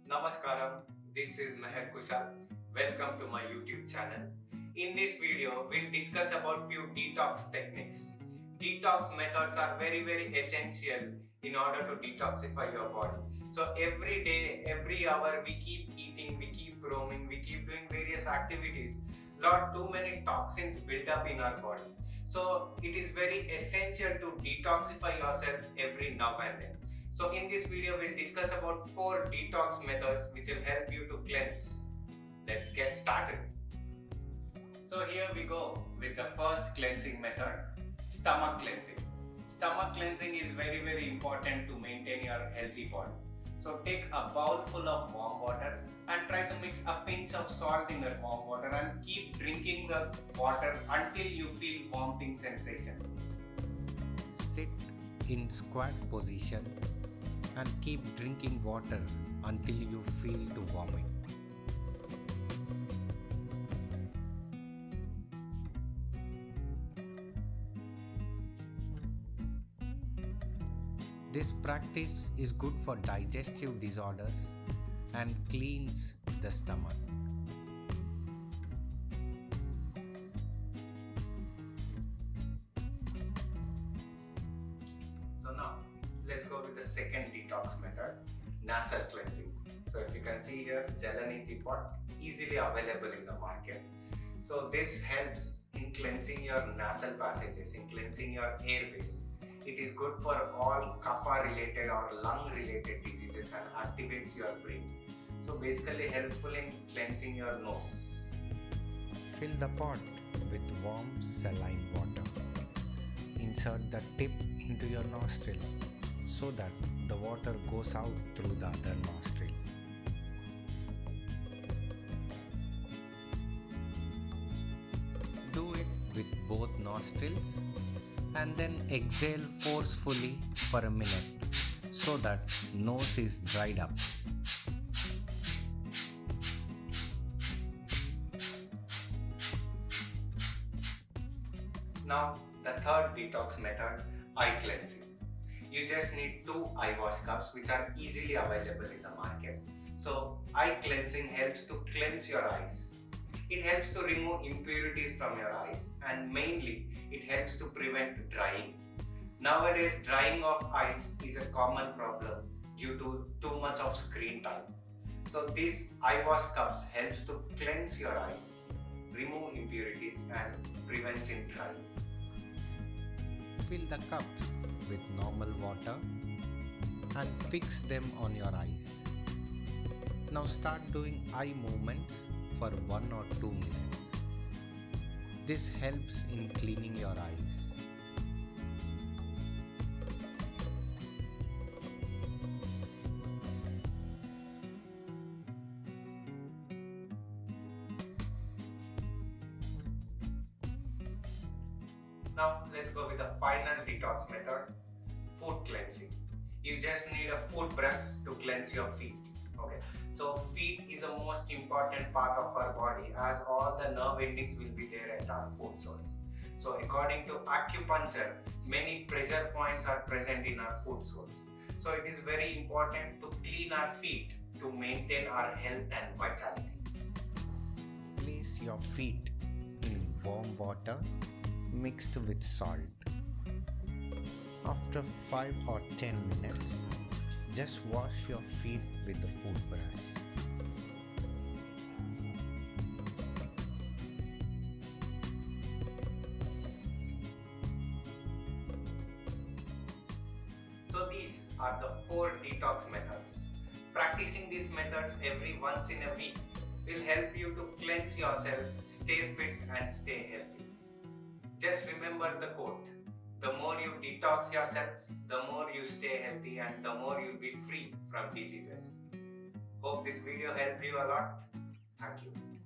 Namaskaram, this is Meher Kushal. Welcome to my YouTube channel. In this video, we'll discuss about few detox techniques. Detox methods are very essential in order to detoxify your body. So every day, every hour, we keep eating, we keep roaming, we keep doing various activities. Lot too many toxins build up in our body. So it is very essential to detoxify yourself every now and then. So in this video, we'll discuss about 4 detox methods which will help you to cleanse. Let's get started. So here we go with the first cleansing method, stomach cleansing. Stomach cleansing is very important to maintain your healthy body. So take a bowl full of warm water and try to mix a pinch of salt in that warm water and keep drinking the water until you feel vomiting sensation. Sit in squat position and keep drinking water until you feel to vomit. This practice is good for digestive disorders and cleans the stomach. So now, let's go with the second detox method, nasal cleansing. So if you can see here, Jalaniti pot, easily available in the market. So this helps in cleansing your nasal passages, in cleansing your airways. It is good for all kapha related or lung related diseases and activates your brain. So basically helpful in cleansing your nose. Fill the pot with warm saline water. Insert the tip into your nostril so that the water goes out through the other nostril. Do it with both nostrils and then exhale forcefully for a minute so that nose is dried up. Now the third detox method, eye cleansing. You just need 2 eye wash cups which are easily available in the market. So eye cleansing helps to cleanse your eyes. It helps to remove impurities from your eyes and mainly it helps to prevent drying. Nowadays drying of eyes is a common problem due to too much of screen time. So these eye wash cups helps to cleanse your eyes, remove impurities and prevents in drying. Fill the cups with normal water and fix them on your eyes. Now start doing eye movements for 1 or 2 minutes. This helps in cleaning your eyes. Now let's go with the final detox method, foot cleansing. You just need a foot brush to cleanse your feet. Okay, so feet is the most important part of our body as all the nerve endings will be there at our foot soles. So according to acupuncture, many pressure points are present in our foot soles. So it is very important to clean our feet to maintain our health and vitality. Place your feet in warm water mixed with salt. After 5 or 10 minutes, just wash your feet with the foot brush. So these are the 4 detox methods. Practicing these methods every once in a week will help you to cleanse yourself, stay fit and stay healthy. Just remember the quote, the more you detox yourself, the more you stay healthy and the more you'll be free from diseases. Hope this video helped you a lot. Thank you.